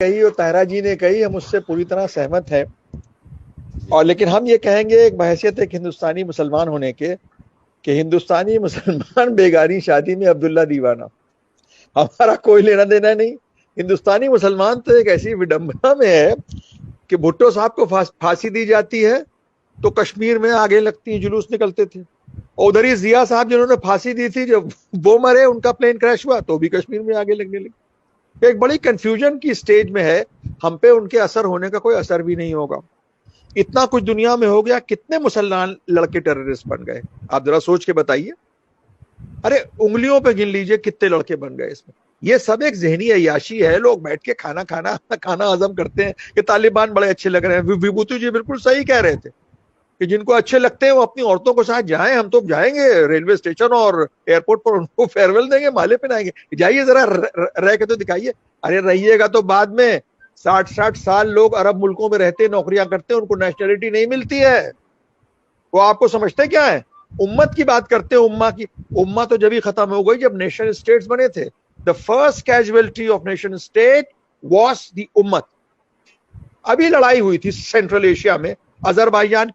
कही और ताहरा जी ने कही, हम उससे पूरी तरह सहमत हैं। और लेकिन हम ये कहेंगे एक बहैसियत एक हिंदुस्तानी मुसलमान होने के, कि हिंदुस्तानी मुसलमान बेगानी शादी में अब्दुल्ला दीवाना, हमारा कोई लेना देना नहीं। हिंदुस्तानी मुसलमान तो एक ऐसी विडंबना में है कि भुट्टो साहब को फांसी दी जाती है तो कश्मीर में आगे लगती है, जुलूस निकलते थे। और उधर ही जिया साहब जिन्होंने फांसी दी थी, जब वो मरे, उनका प्लेन क्रैश हुआ तो भी कश्मीर में आगे लगने लगी। तो एक बड़ी कंफ्यूजन की स्टेज में है। हम पे उनके असर होने का कोई असर भी नहीं होगा। इतना कुछ दुनिया में हो गया, कितने मुसलमान लड़के टेररिस्ट बन गए, आप जरा सोच के बताइए। अरे उंगलियों पे गिन लीजिए कितने लड़के बन गए इसमें। ये सब एक जहनी अय्याशी है। लोग बैठ के खाना हजम करते हैं कि तालिबान बड़े अच्छे लग रहे हैं। विभूति जी बिल्कुल सही कह रहे थे कि जिनको अच्छे लगते हैं वो अपनी औरतों के साथ जाएं। हम तो जाएंगे रेलवे स्टेशन और एयरपोर्ट पर, उनको फेयरवेल देंगे, माले पहनाएंगे, जाइए जरा रह के तो दिखाइए। अरे रहिएगा तो बाद में 60-60 साल लोग अरब मुल्कों में रहते, नौकरियां करते, उनको नेशनलिटी नहीं मिलती है। वो आपको समझते क्या है? उम्मत की बात करते हैं, उम्मा की। उम्मा तो जब ही खत्म हो गई जब नेशन स्टेट्स बने थे। The first casualty of nation state was the उम्मत। अभी लड़ाई हुई थी सेंट्रल एशिया में, अजरबैजान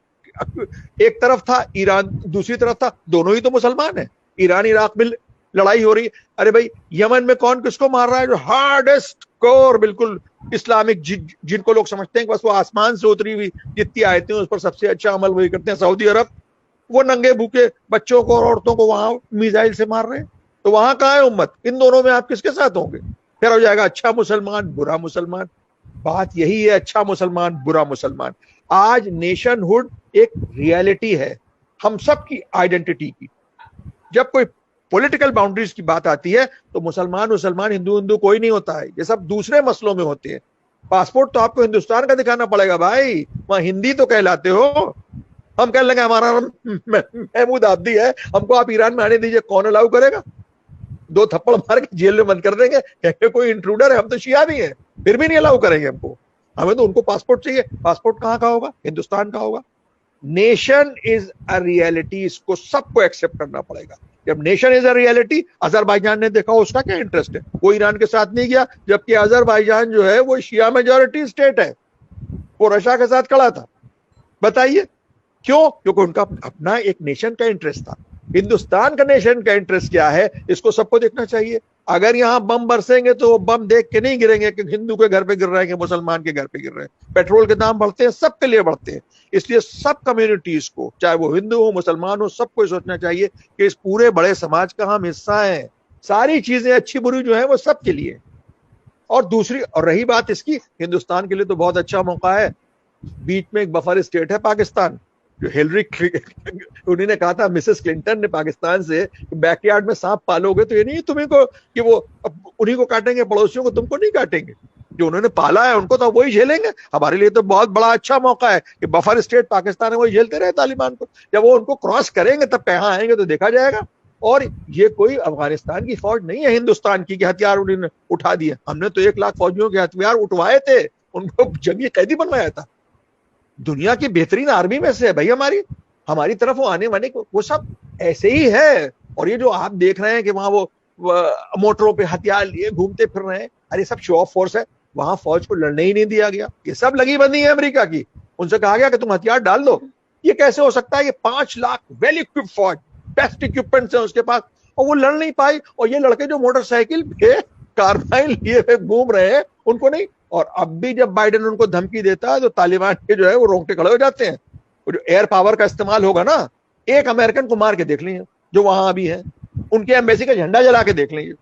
एक तरफ था, ईरान दूसरी तरफ था, दोनों ही तो मुसलमान है। ईरान इराक में लड़ाई हो रही है। अरे भाई यमन में कौन किसको मार रहा है? जो हार्डेस्ट कोर बिल्कुल इस्लामिक जिनको लोग समझते हैं कि बस वो आसमान से उतरी हुई जितनी आयतें उस पर सबसे अच्छा अमल वही करते हैं, सऊदी अरब, वो नंगे भूखे बच्चों को और औरतों को वहां मिसाइल से मार रहे हैं। तो वहां कहां है उम्मत? इन दोनों में आप किसके साथ होंगे? फिर हो जाएगा अच्छा मुसलमान बुरा मुसलमान। बात यही है, अच्छा मुसलमान बुरा मुसलमान। आज नेशनहुड एक रियलिटी है हम सब की आइडेंटिटी की। जब कोई पॉलिटिकल बाउंड्रीज की बात आती है तो मुसलमान हिंदू हिंदू कोई नहीं होता है। ये सब दूसरे मसलों में होते हैं। पासपोर्ट तो आपको हिंदुस्तान का दिखाना पड़ेगा भाई, वहां हिंदी तो कहलाते हो। हम कह लेंगे हमारा महमूद आब्दी है, हमको आप ईरान में आने दीजिए, कौन अलाउ करेगा? 2 थप्पड़ मार के जेल में बंद कर देंगे, कहेंगे कोई इंट्रूडर है, हम तो शिया भी हैं, फिर भी नहीं अलाउ करेंगे हमको। हमें तो उनको पासपोर्ट चाहिए। पासपोर्ट कहां का होगा? हिंदुस्तान का होगा। नेशन इज अ रियलिटी, इसको सबको एक्सेप्ट करना पड़ेगा। जब nation is a reality, Azerbaijan ने देखा उसका क्या इंटरेस्ट है, वो ईरान के साथ नहीं गया, जबकि अजरबैजान जो है वो शिया मेजॉरिटी स्टेट है, वो रशिया के साथ खड़ा था। बताइए क्यों? क्योंकि उनका अपना एक नेशन का इंटरेस्ट था। हिंदुस्तान का नेशन का इंटरेस्ट क्या है, इसको सबको देखना चाहिए। अगर यहां बम बरसेंगे तो वो बम देख के नहीं गिरेंगे कि हिंदू के घर पे गिर रहे हैं कि मुसलमान के घर पे गिर रहे हैं। पेट्रोल के दाम बढ़ते हैं, सबके लिए बढ़ते हैं। इसलिए सब कम्युनिटीज को, चाहे वो हिंदू हो मुसलमान हो, सबको सोचना चाहिए कि इस पूरे बड़े समाज का हम हिस्सा हैं। सारी चीजें अच्छी बुरी जो है वो सबके लिए। और दूसरी, और रही बात इसकी, हिंदुस्तान के लिए तो बहुत अच्छा मौका है। बीच में एक बफर स्टेट है पाकिस्तान, जो हिलरी उन्होंने कहा था, मिसेस क्लिंटन ने पाकिस्तान से, बैकयार्ड में सांप पालोगे तो ये नहीं तुम्हें को कि वो उन्हीं को काटेंगे, पड़ोसियों को तुमको नहीं काटेंगे। जो उन्होंने पाला है उनको तो वही झेलेंगे। हमारे लिए तो बहुत बड़ा अच्छा मौका है कि बफर स्टेट पाकिस्तान है, वही झेलते रहे तालिबान को। जब वो उनको क्रॉस करेंगे तब यहाँ आएंगे तो देखा जाएगा। और ये कोई अफगानिस्तान की फौज नहीं है हिंदुस्तान की कि हथियार उन्होंने उठा दिए। हमने तो 1 लाख फौजियों के हथियार उठवाए थे, उनको जंगी कैदी बनवाया था। दुनिया की बेहतरीन आर्मी में से है भाई हमारी तरफ वो आने वाले वो सब ऐसे ही है। और ये जो आप देख रहे हैं कि वहां वो मोटरों पे हथियार लिए घूमते फिर रहे हैं, अरे सब शो ऑफ फोर्स है। वहां फौज को लड़ने ही नहीं दिया गया। ये सब लगी बंदी है अमेरिका की। उनसे कहा गया कि तुम हथियार डाल दो। ये कैसे हो सकता है? ये 5 लाख वेल इक्विप्ड फौज, बेस्ट इक्विपमेंट्स है उसके पास, और वो लड़ नहीं पाई। और ये लड़के जो मोटरसाइकिल पे कार्बाइन लिए हुए घूम रहे हैं, उनको नहीं। और अब भी जब बाइडेन उनको धमकी देता है तो तालिबान के जो है वो रोंगटे खड़े हो जाते हैं। वो जो एयर पावर का इस्तेमाल होगा ना, एक अमेरिकन को मार के देख लीजिए जो वहां अभी है, उनके एम्बेसी का झंडा जला के देख लीजिए,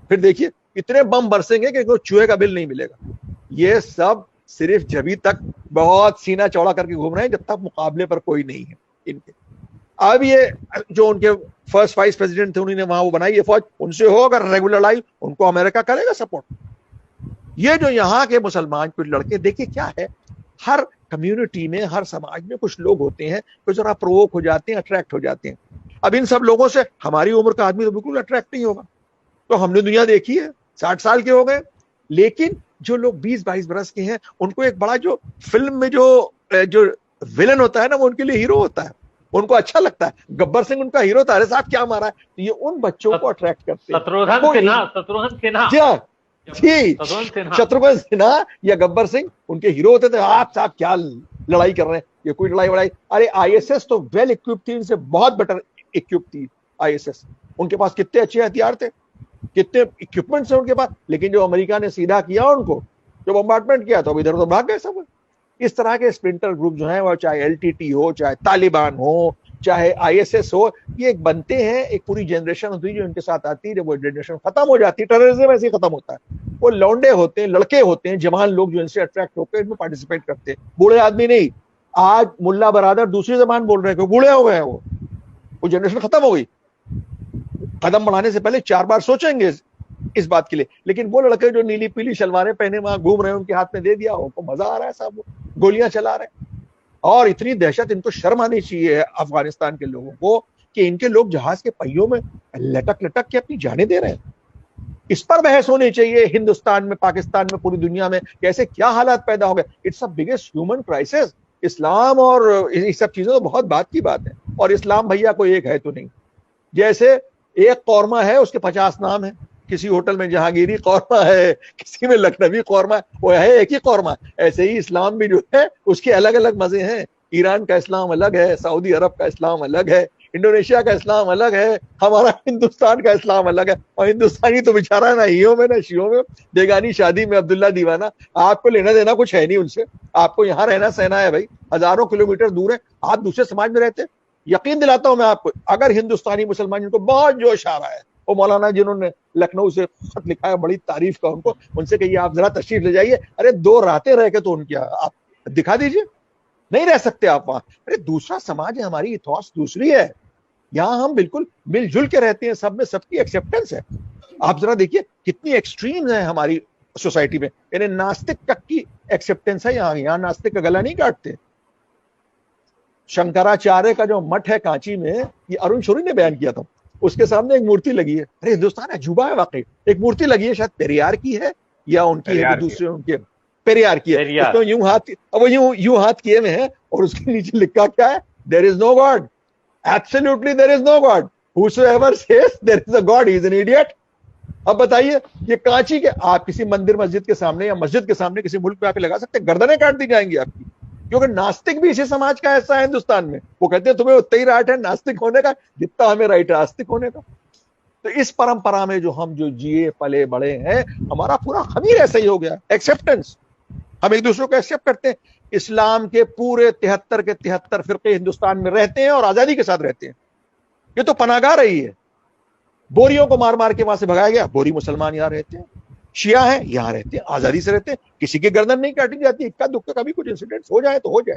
फिर देखिए इतने बम बरसेंगे कि चूहे का बिल नहीं मिलेगा। ये सब सिर्फ जभी तक बहुत सीना चौड़ा करके घूम रहे हैं, जब तक मुकाबले पर कोई नहीं है इनके। अब ये जो उनके फर्स्ट वाइस प्रेसिडेंट थे, उन्होंने वहां वो बनाई ये फौज, उनसे हो अगर रेगुलराइज, उनको अमेरिका करेगा सपोर्ट। ये जो यहाँ के मुसलमान कुछ लड़के, देखिए क्या है, हर कम्युनिटी में, हर समाज में कुछ लोग होते हैं जो जरा प्रोवोक हो जाते हैं, अट्रैक्ट हो जाते हैं। अब इन सब लोगों से हमारी उम्र का आदमी तो बिल्कुल अट्रैक्ट नहीं होगा। तो हमने दुनिया देखी है, 60 साल के हो गए। लेकिन जो लोग 20-22 बरस के हैं, उनको एक बड़ा जो फिल्म में जो विलन होता है ना, वो उनके लिए हीरो होता है, उनको अच्छा लगता है। गब्बर सिंह उनका हीरो था, अरे साहब क्या मारा है, तो ये उन बच्चों को अट्रैक्ट करते हैं। शत्रुघ्न सिन्हा। जी हाँ, जी, शत्रुघ्न सिन्हा या गब्बर सिंह उनके हीरो होते थे। आप साहब क्या लड़ाई कर रहे हैं, ये कोई लड़ाई वड़ाई। अरे आईएसएस तो वेल इक्विप्ड थी, इनसे बहुत बेटर इक्विप्ड थी आईएसएस। उनके पास कितने अच्छे हथियार थे, कितने इक्विपमेंट्स है उनके पास। लेकिन जो अमेरिका ने सीधा किया उनको, जो बम्बार्टमेंट किया, तो इधर उधर भाग गए सब। इस तरह के स्प्लिंटर ग्रुप जो हैं, वो चाहे एलटीटी हो, चाहे तालिबान हो, चाहे आईएसएस हो, ये एक बनते हैं, एक पूरी जनरेशन होती है जो इनके साथ आती है। जब वो जनरेशन खत्म हो जाती है, टेररिज्म ऐसे ही खत्म होता है। वो लौंडे होते हैं, लड़के होते हैं, जवान लोग जो इनसे अट्रैक्ट होकर इनमें पार्टिसिपेट करते हैं, बूढ़े आदमी नहीं। आज मुल्ला बरादर दूसरी जबान बोल रहे हैं, बूढ़े हो गए हैं, वो जनरेशन खत्म हो गई। कदम बढ़ाने से पहले 4 बार सोचेंगे इस बात के लिए। लेकिन वो लड़के जो नीली पीली शलवारें पहने वहां घूम रहे हैं, उनके हाथ में दे दिया, उनको मजा आ रहा है साहब, गोलियां चला रहे हैं। और इतनी दहशत, इनको शर्म आनी चाहिए अफगानिस्तान के लोगों को कि इनके लोग जहाज के पहियों में लटक लटक के अपनी जानें दे रहे हैं। इस पर बहस होनी चाहिए हिंदुस्तान में, पाकिस्तान में, पूरी दुनिया में, कैसे क्या हालात पैदा हो गए। It's a biggest human crisis. इस्लाम और इस सब चीजों तो बहुत बात की बात है, और इस्लाम भैया कोई एक है तो नहीं। जैसे एक कौरमा है, उसके 50 नाम है। किसी होटल में जहांगीरी कौरमा है, किसी में लखनवी कौरमा है, वो है एक ही कौरमा। ऐसे ही इस्लाम भी जो है उसके अलग अलग मजे हैं। ईरान का इस्लाम अलग है, सऊदी अरब का इस्लाम अलग है, इंडोनेशिया का इस्लाम अलग है, हमारा हिंदुस्तान का इस्लाम अलग है। और हिंदुस्तानी तो बेचारा ना हियों में ना शियों में, बेगानी शादी में अब्दुल्ला दीवाना। आपको लेना देना कुछ है नहीं उनसे, आपको यहाँ रहना सहना है भाई, हजारों किलोमीटर दूर है, आप दूसरे समाज में रहते हैं। यकीन दिलाता हूं मैं आपको, अगर हिंदुस्तानी मुसलमान, जिनको बहुत जोश आ रहा है, वो मौलाना जिन्होंने लखनऊ से खत लिखा है, बड़ी तारीफ का उनको, उनसे कहिए आप जरा तशरीफ ले जाइए। अरे 2 रातें रह के तो उनकी आप दिखा दीजिए, नहीं रह सकते आप वहां। अरे दूसरा समाज है, हमारी इथॉस दूसरी है। यहाँ हम बिल्कुल मिलजुल के रहते हैं, सब में सबकी एक्सेप्टेंस है। आप जरा देखिए कितनी एक्सट्रीम्स है हमारी सोसाइटी में। यानी नास्तिक तक की एक्सेप्टेंस है यहाँ नास्तिक का गला नहीं काटते। शंकराचार्य का जो मठ है कांची में, ये अरुण शोरी ने बयान किया था, उसके सामने एक मूर्ति लगी है। अरे हिंदुस्तान अजूबा है वाकई। एक मूर्ति लगी है, शायद पेरियार की है या उनकी है, दूसरे उनके पेरियार की है। तो यूं हाथ, अब वो यूं हाथ किए में है, और उसके नीचे लिखा क्या है, there is no God, absolutely there is no God, whosoever says there is a God he is an idiot. अब बताइए, ये कांची के आप किसी मंदिर मस्जिद के सामने या मस्जिद के सामने किसी मुल्क पे आके लगा सकते, गर्दनें काट दी जाएंगी आपकी। क्योंकि नास्तिक भी इसी समाज का ऐसा है हिंदुस्तान में, वो कहते हैं तुम्हें उतना ही राइट है नास्तिक होने का जितना हमें राइट है आस्तिक होने का। तो इस परंपरा में जो हम जो जिए पले बड़े हैं, हमारा पूरा खमीर ऐसा ही हो गया, एक्सेप्टेंस। हम एक दूसरे को एक्सेप्ट करते हैं। इस्लाम के पूरे 73 के 73 फिरके हिंदुस्तान में रहते हैं और आजादी के साथ रहते हैं। ये तो पनागाह रही है। बोरियों को मार मार के वहां से भगाया गया, बोरी मुसलमान यहाँ रहते हैं, शिया हैं यहाँ रहते हैं, आजादी से रहते हैं, किसी की गर्दन नहीं काटी जाती। इक्का दुक्का कभी कुछ इंसिडेंट हो जाए तो हो जाए।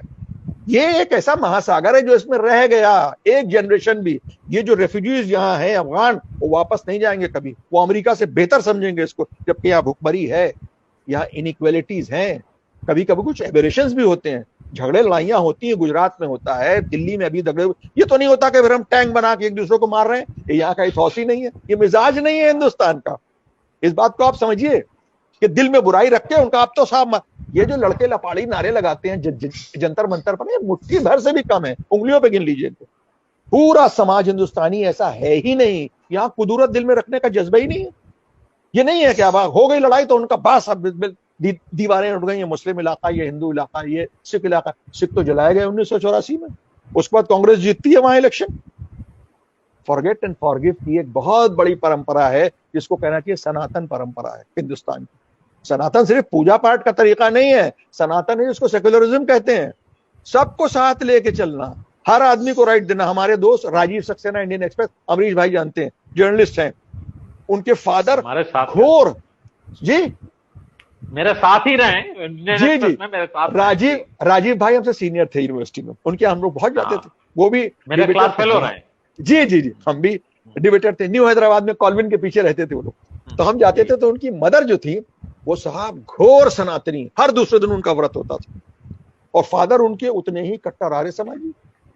ये एक ऐसा महासागर है जो इसमें रह गया एक जनरेशन भी। ये जो रेफ्यूजीज यहाँ हैं अफगान, वो वापस नहीं जाएंगे कभी, वो अमेरिका से बेहतर समझेंगे इसको, जबकि यहाँ भुखमरी है, यहाँ इनइक्वालिटीज हैं, कभी कभी कुछ एबरेशंस भी होते हैं, झगड़े लड़ाइयां होती हैं। गुजरात में होता है, दिल्ली में अभी झगड़े। ये तो नहीं होता कि फिर हम टैंक बना के एक दूसरे को मार रहे हैं। ये यहाँ का इथॉस ही नहीं है, ये मिजाज नहीं है हिंदुस्तान का। इस बात को आप समझिए कि दिल में बुराई रख के उनका, आप तो साहब ये जो लड़के लपाड़ी नारे लगाते हैं जंतर मंतर पर, ये मुट्ठी भर से भी कम है, उंगलियों पे गिन लीजिए। पूरा समाज हिंदुस्तानी ऐसा है ही नहीं, यहाँ कुदूरत दिल में रखने का जज्बा ही नहीं है। ये नहीं है कि अब हो गई लड़ाई तो उनका बस अब दीवारें उठ गई, ये मुस्लिम इलाका, ये हिंदू इलाका, ये सिख इलाका। सिख तो जलाए गए 1984 में, उसके बाद कांग्रेस जीतती है वहां इलेक्शन। फॉरगेट एंड फॉरगिव की एक बहुत बड़ी परंपरा है, जिसको कहना चाहिए सनातन परंपरा है हिंदुस्तान की। सनातन सिर्फ पूजा पाठ का तरीका नहीं है, सनातन है जिसको सेक्युलरिज्म कहते हैं। सबको साथ लेके चलना, हर आदमी को राइट देना। हमारे दोस्त राजीव सक्सेना इंडियन एक्सप्रेस, अमरीश भाई जानते हैं, जर्नलिस्ट हैं, उनके फादर घोर जी मेरे साथ ही रहे जी जी मेरे साथ राजीव भाई हमसे सीनियर थे यूनिवर्सिटी में, उनके हम लोग बहुत जाते थे, वो भी मेरे क्लास फेलो रहे। जी हम भी डिबेटर थे, न्यू हैदराबाद में कॉल्विन के पीछे रहते थे वो लोग। तो हम जाते थे, तो उनकी मदर जो थी वो साहब घोर सनातनी, हर दूसरे दिन उनका व्रत होता था, और फादर उनके उतने ही कट्टर आर्य समाजी।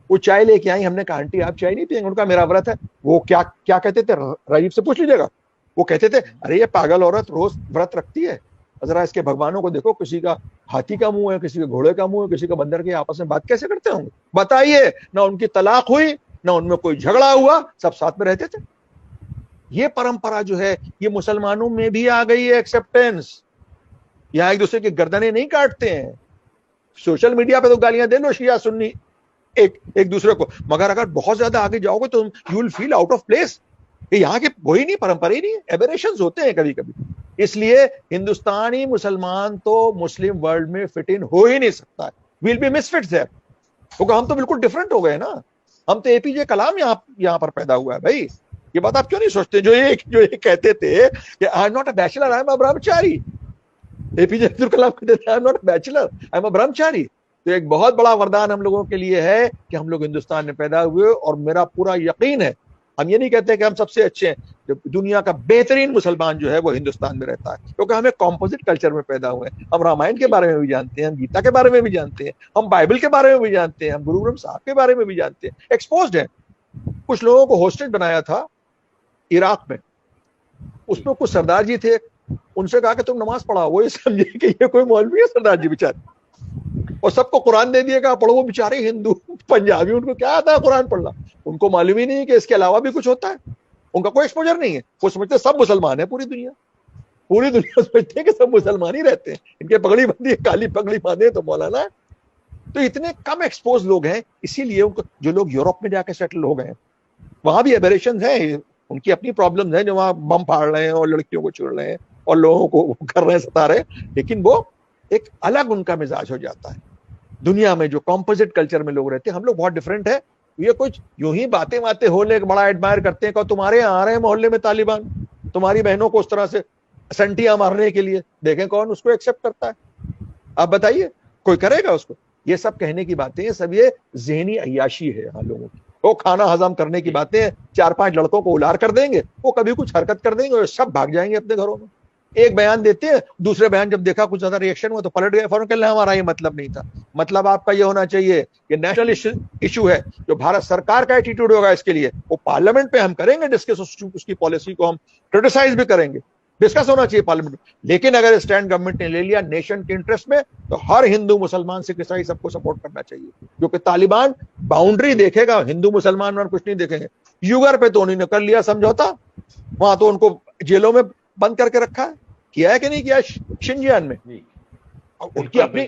वो चाय लेके आई, हमने कहा आंटी आप चाय नहीं पियेंगे? उनका मेरा व्रत है। वो क्या क्या कहते थे, राजीव से पूछ लीजिएगा। वो कहते थे अरे ये पागल औरत रोज व्रत रखती है, जरा इसके भगवानों को देखो, किसी का हाथी का मुंह है, किसी का घोड़े का मुंह है, किसी का बंदर के, आपस में बात कैसे करते होंगे बताइए। ना उनकी तलाक हुई, ना उनमें कोई झगड़ा हुआ, सब साथ में रहते थे। ये परंपरा जो है ये मुसलमानों में भी आ गई है, एक्सेप्टेंस। यहाँ एक दूसरे की गर्दनें नहीं काटते हैं। सोशल मीडिया पे तो गालियां दे लो शिया सुन्नी एक एक दूसरे को, मगर अगर बहुत ज्यादा आगे जाओगे तो you will feel out of place. यहाँ के वही नहीं, परंपरा ही नहीं है, एबरेशंस होते हैं कभी कभी। इसलिए हिंदुस्तानी मुसलमान तो मुस्लिम वर्ल्ड में फिट इन हो ही नहीं सकता है। विल बी मिसफिट्स देयर, क्योंकि हम तो बिल्कुल डिफरेंट हो गए ना। हम तो एपीजे कलाम यहाँ पर पैदा हुआ है भाई। ये बात आप क्यों नहीं सोचते? जो ये कहते थे कि I am not a bachelor, I am a Brahmachari. APJ Abdul Kalam कहते थे I am not a bachelor, I am a ब्रह्मचारी। तो एक बहुत बड़ा वरदान हम लोगों के लिए है कि हम लोग हिंदुस्तान में पैदा हुए, और मेरा पूरा यकीन है, हम ये नहीं कहते कि हम सबसे अच्छे हैं, जब दुनिया का बेहतरीन मुसलमान जो है वो हिंदुस्तान में रहता है, क्योंकि हम एक कॉम्पोजिट कल्चर में पैदा हुए हैं। हम रामायण के बारे में भी जानते हैं, हम गीता के बारे में भी जानते हैं, हम बाइबल के बारे में भी जानते हैं, हम गुरु ग्रंथ साहब के बारे में भी जानते हैं, एक्सपोज्ड है। कुछ लोगों को होस्टेज बनाया था इराक में, उसमें कुछ सरदार जी थे, उनसे कहा कि तुम नमाज पढ़ाओ, वो ये समझे कि ये कोई मौलवी है सरदार जी बेचारे, और सबको कुरान दे दिया, पढ़ो। वो बेचारे हिंदू पंजाबी, उनको क्या आता है कुरान पढ़ना? उनको मालूम ही नहीं कि इसके अलावा भी कुछ होता है। उनका कोई एक्सपोजर नहीं है। वो समझते सब मुसलमान है, पूरी दुनिया समझते हैं कि सब मुसलमान ही रहते हैं। इनके पगड़ी बंदी है, काली पगड़ी बांधे तो मौलाना है। तो इतने कम एक्सपोज लोग हैं, इसीलिए उनको, जो लोग यूरोप में जाके सेटल हो गए, वहां भी एबरेशन है, उनकी अपनी प्रॉब्लम है, जो वहां बम फाड़ रहे हैं और लड़कियों को छुड़ रहे हैं और लोगों को कर रहे हैं, सता रहे हैं, लेकिन वो एक अलग उनका मिजाज हो जाता है। दुनिया में जो कॉम्पोजिट कल्चर में लोग रहते हैं, हम लोग बहुत डिफरेंट है। ये कुछ यूं ही बातें हो ले बड़ा एडमायर करते हैं कि तुम्हारे यहाँ आ रहे हैं मोहल्ले में तालिबान, तुम्हारी बहनों को उस तरह से संटियां मारने के लिए, देखें कौन उसको एक्सेप्ट करता है। आप बताइए, कोई करेगा उसको? ये सब कहने की बातें, सब ये ज़हनी अय्याशी है यहाँ लोगों की। वो खाना हजम करने की बातें, 4-5 लड़कों को उलार कर देंगे, वो कभी कुछ हरकत कर देंगे और सब भाग जाएंगे अपने घरों में। एक बयान देते हैं, दूसरे बयान जब देखा कुछ ज्यादा रिएक्शन हुआ तो पलट गए फौरन, कहना हमारा ये मतलब नहीं था। मतलब आपका ये होना चाहिए कि नेशनल इशू है, जो भारत सरकार का एटीट्यूड होगा इसके लिए, वो पार्लियामेंट पे हम करेंगे डिस्कस, उसकी पॉलिसी को हम क्रिटिसाइज भी करेंगे, डिस्कस होना चाहिए पार्लियामेंट में। लेकिन अगर स्टैंड गवर्नमेंट ने ले लिया नेशन के इंटरेस्ट में, तो हर हिंदू मुसलमान सिख ईसाई सबको सपोर्ट करना चाहिए, क्योंकि तालिबान बाउंड्री देखेगा, हिंदू मुसलमान और कुछ नहीं देखेंगे। युगर पे तो उन्होंने कर लिया समझौता, वहां तो उनको जेलों में बंद करके रखा है, किया है कि नहीं किया शिनजियान में? उनकी अपनी,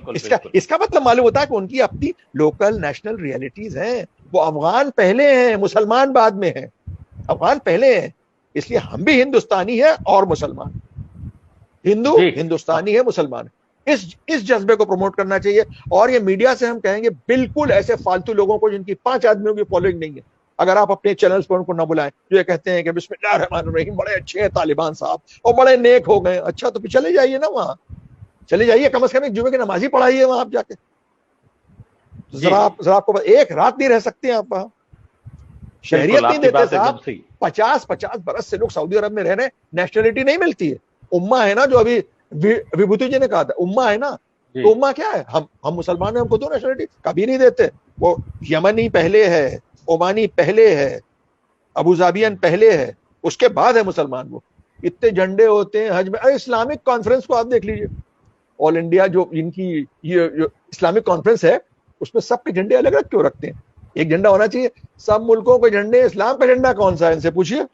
इसका मतलब मालूम होता है कि उनकी अपनी लोकल नेशनल रियलिटीज हैं। वो अफगान पहले हैं, मुसलमान बाद में हैं। अफगान पहले हैं, इसलिए हम भी हिंदुस्तानी है और मुसलमान, हिंदू हिंदुस्तानी है, मुसलमान। इस जज्बे को प्रमोट करना चाहिए। और ये मीडिया से हम कहेंगे बिल्कुल ऐसे फालतू लोगों को जिनकी 5 आदमियों की फॉलोइंग नहीं है, अगर आप अपने चैनल्स पर उनको ना बुलाएं, जो ये कहते हैं कि बिस्मिल्लाहिर्रहमानिर्रहीम बड़े अच्छे हैं तालिबान साहब और बड़े नेक हो गए, अच्छा तो चले जाइए ना, वहां चले जाइए, कम से कम एक जुमे की नमाज ही पढ़ाइए वहां आप जाके। जरा आपको एक रात नहीं रह सकते आप वहां, शहरियत नहीं देते साहब। 50 बरस से लोग सऊदी अरब में रह रहे हैं, नेशनलिटी नहीं मिलती है। उम्मा है ना, जो अभी विभूति जी ने कहा था, उम्मा है ना, तो उम्मा क्या है? हम मुसलमान हैं, हमको दो नेशनलिटी, कभी नहीं देते। वो यमनी पहले है, ओमानी पहले है, अबूजाबियन पहले है, उसके बाद है मुसलमान। वो इतने झंडे होते हैं हज में। इस्लामिक कॉन्फ्रेंस को आप देख लीजिए, ऑल इंडिया जो इनकी ये जो इस्लामिक कॉन्फ्रेंस है, उसमें सबके झंडे अलग अलग क्यों रखते हैं? एक झंडा होना चाहिए सब मुल्कों के झंडे। इस्लाम का झंडा कौन सा है, इनसे पूछिए।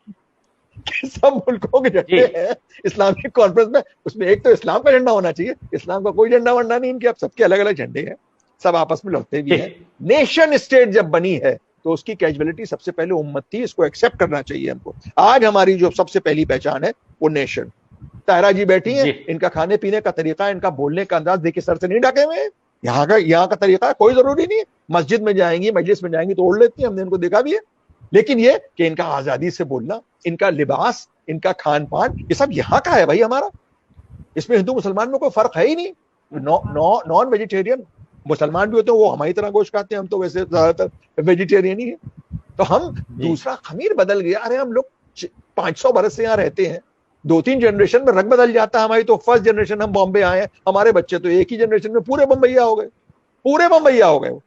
सब मुल्कों के झंडे हैं इस्लामिक कॉन्फ्रेंस में, उसमें एक तो इस्लाम का झंडा होना चाहिए। इस्लाम का कोई झंडा वंडा नहीं इनके, अब सबके अलग अलग झंडे हैं, सब आपस में लड़ते भी हैं। नेशन स्टेट जब बनी है तो उसकी कैजुअलिटी सबसे पहले उम्मत थी, इसको एक्सेप्ट करना चाहिए हमको। आज हमारी जो सबसे पहली पहचान है वो नेशन। तायरा जी बैठी हैं, इनका खाने पीने का तरीका, इनका बोलने का अंदाज देखिए, सर से नहीं ढके हुए हैं। यहाँ का तरीका कोई जरूरी नहीं है, मस्जिद में जाएंगी, मजलिस में जाएंगी तो ओढ़ लेती है, हमने इनको देखा भी है। लेकिन ये कि इनका आजादी से बोलना, इनका लिबास, इनका खान पान, ये सब यहाँ का है भाई हमारा। इसमें हिंदू मुसलमान में कोई फर्क है ही नहीं। नॉन वेजिटेरियन मुसलमान भी होते हैं, वो हमारी तरह गोश्त खाते हैं, हम तो वैसे ज्यादातर वेजिटेरियन ही है। तो हम दूसरा खमीर बदल गया। अरे हम लोग 500 बरस से यहाँ रहते हैं, 2-3 जनरेशन में रंग बदल जाता है हमारी। तो फर्स्ट जनरेशन हम बॉम्बे आए हैं, हमारे बच्चे तो एक ही जनरेशन में पूरे बम्बैया हो गए, पूरे बम्बैया हो गए।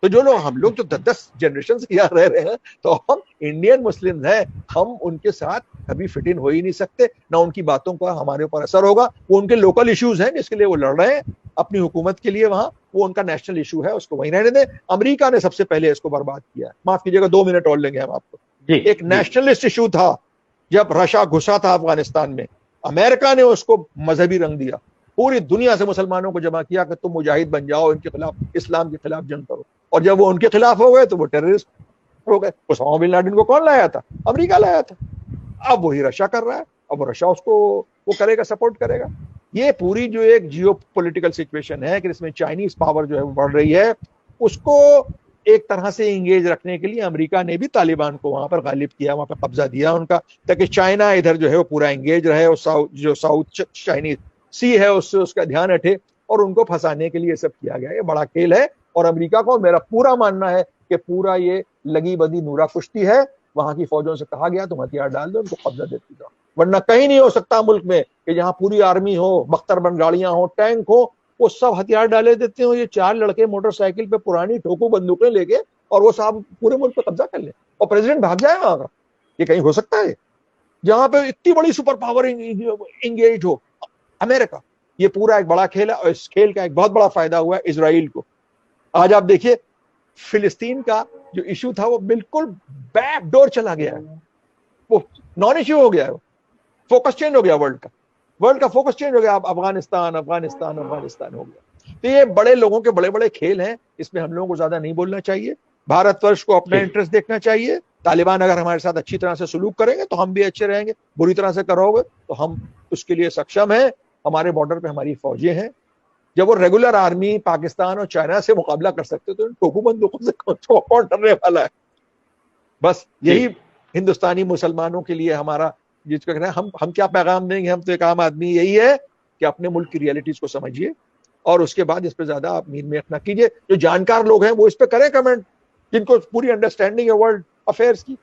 तो जो लोग, हम लोग जो 10 जनरेशन से यहाँ रह रहे हैं, तो हम इंडियन मुस्लिम हैं, हम उनके साथ कभी फिट इन हो ही नहीं सकते, ना उनकी बातों का हमारे ऊपर असर होगा। वो उनके लोकल इश्यूज हैं जिसके लिए वो लड़ रहे हैं अपनी हुकूमत के लिए, वहां वो उनका नेशनल इशू है, उसको वहीं रहने दें। अमेरिका ने सबसे पहले इसको बर्बाद किया। माफ कीजिएगा, 2 मिनट और लेंगे हम आपको। एक नेशनलिस्ट इशू था जब रशिया घुसा था अफगानिस्तान में, अमेरिका ने उसको मजहबी रंग दिया, पूरी दुनिया से मुसलमानों को जमा किया कि तुम मुजाहिद बन जाओ, इनके खिलाफ, इस्लाम के खिलाफ जंग करो। और जब वो उनके खिलाफ हो गए तो वो टेररिस्ट हो गए। उसामा बिन लादेन को कौन लाया था? अमेरिका लाया था। अब वही रशिया कर रहा है, अब वो रशिया उसको वो करेगा, सपोर्ट करेगा। ये पूरी जो एक जियो पॉलिटिकल सिचुएशन है कि इसमें चाइनीज पावर जो है वो बढ़ रही है, उसको एक तरह से इंगेज रखने के लिए अमेरिका ने भी तालिबान को वहां पर गालिब किया, वहां पर कब्जा दिया उनका, ताकि चाइना इधर जो है वो पूरा इंगेज रहे और जो साउथ चाइनीज सी है उससे उसका ध्यान हटे, और उनको फंसाने के लिए सब किया गया। ये बड़ा खेल है, और अमेरिका को मेरा पूरा मानना है कि पूरा ये लगी बदी नूरा कुश्ती है। वहां की फौजों से कहा गया तुम हथियार डाल दो, उनको कब्जा देती जाओ, वरना कहीं नहीं हो सकता मुल्क में कि जहां पूरी आर्मी हो, बख्तरबंद गाड़ियां हो, टैंक हो, वो सब हथियार डाले देते हो। ये 4 लड़के मोटरसाइकिल पे पुरानी ठोकू बंदूकें लेके और वो साहब पूरे मुल्क पे कब्जा कर ले और प्रेसिडेंट भाग जाए वहां का। ये कहीं हो सकता है जहां पे इतनी बड़ी सुपर पावर इंगेज हो अमेरिका? ये पूरा एक बड़ा खेल है, और इस खेल का एक बहुत बड़ा फायदा हुआ है इजराइल को। आज आप देखिए फिलिस्तीन का जो इशू था वो बिल्कुल बैकडोर चला गया है, वो नॉन इश्यू हो गया है, फोकस चेंज हो गया, वर्ल्ड का फोकस चेंज हो गया। अब अफगानिस्तान अफगानिस्तान अफगानिस्तान हो गया। तो ये बड़े लोगों के बड़े बड़े खेल हैं, इसमें हम लोगों को ज्यादा नहीं बोलना चाहिए। भारतवर्ष को अपना इंटरेस्ट देखना चाहिए। तालिबान अगर हमारे साथ अच्छी तरह से सलूक करेंगे तो हम भी अच्छे रहेंगे, बुरी तरह से करोगे तो हम उसके लिए सक्षम है। हमारे बॉर्डर पे हमारी फौजें हैं, जब वो रेगुलर आर्मी पाकिस्तान और चाइना से मुकाबला कर सकते तो इन टोकू बंदूकों से कौन डरने वाला है? बस यही हिंदुस्तानी मुसलमानों के लिए हमारा जिसको कहना है, हम क्या पैगाम देंगे? हम तो एक आम आदमी यही है कि अपने मुल्क की रियलिटीज को समझिए और उसके बाद इस पर ज्यादा आप मीन में ना कीजिए। जो जानकार लोग हैं वो इस पर करें कमेंट, जिनको पूरी अंडरस्टैंडिंग है वर्ल्ड अफेयर्स की।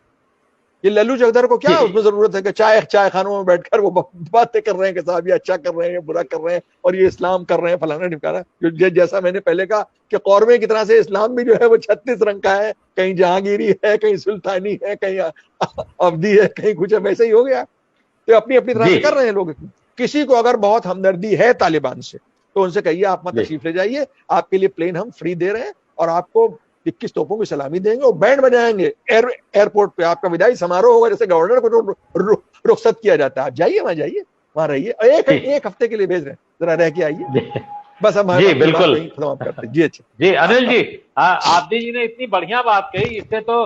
ये लल्लू जगदर को क्या उसमें जरूरत है कि चाय खानों में बैठकर वो बातें कर रहे हैं कि साहब ये अच्छा कर रहे हैं, ये बुरा कर रहे हैं, और ये इस्लाम कर रहे हैं, फलाना ढिमकाना। जैसा मैंने पहले कहा कि कौरवे की तरह से इस्लाम भी जो है वो 36 रंग का है, कहीं जहांगीरी है, कहीं सुल्तानी है, कहीं अवधी है, कहीं कुछ है, वैसे ही हो गया। तो अपनी अपनी तरह से कर रहे हैं लोग। किसी को अगर बहुत हमदर्दी है तालिबान से तो उनसे कहिए आप मत तशरीफ ले जाइए, आपके लिए प्लेन हम फ्री दे रहे हैं और आपको 21 तोपों की सलामी देंगे और बैंड बजाएंगे एयरपोर्ट पे। आपका विदाई समारोह होगा, जैसे गवर्नर को रुखसत किया जाता है। आप जाइए, वहां रहिए, एक हफ्ते के लिए भेज रहे हैं, जरा रह के आइए। बस हम बिल्कुल खत्म करते हैं। जी अच्छा जी अनिल जी, आदि जी ने इतनी बढ़िया बात कही। इससे तो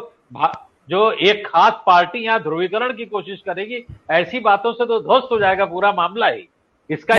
जो एक खास पार्टी यहाँ ध्रुवीकरण की कोशिश करेगी, ऐसी बातों से तो ध्वस्त हो जाएगा पूरा मामला ही। इसका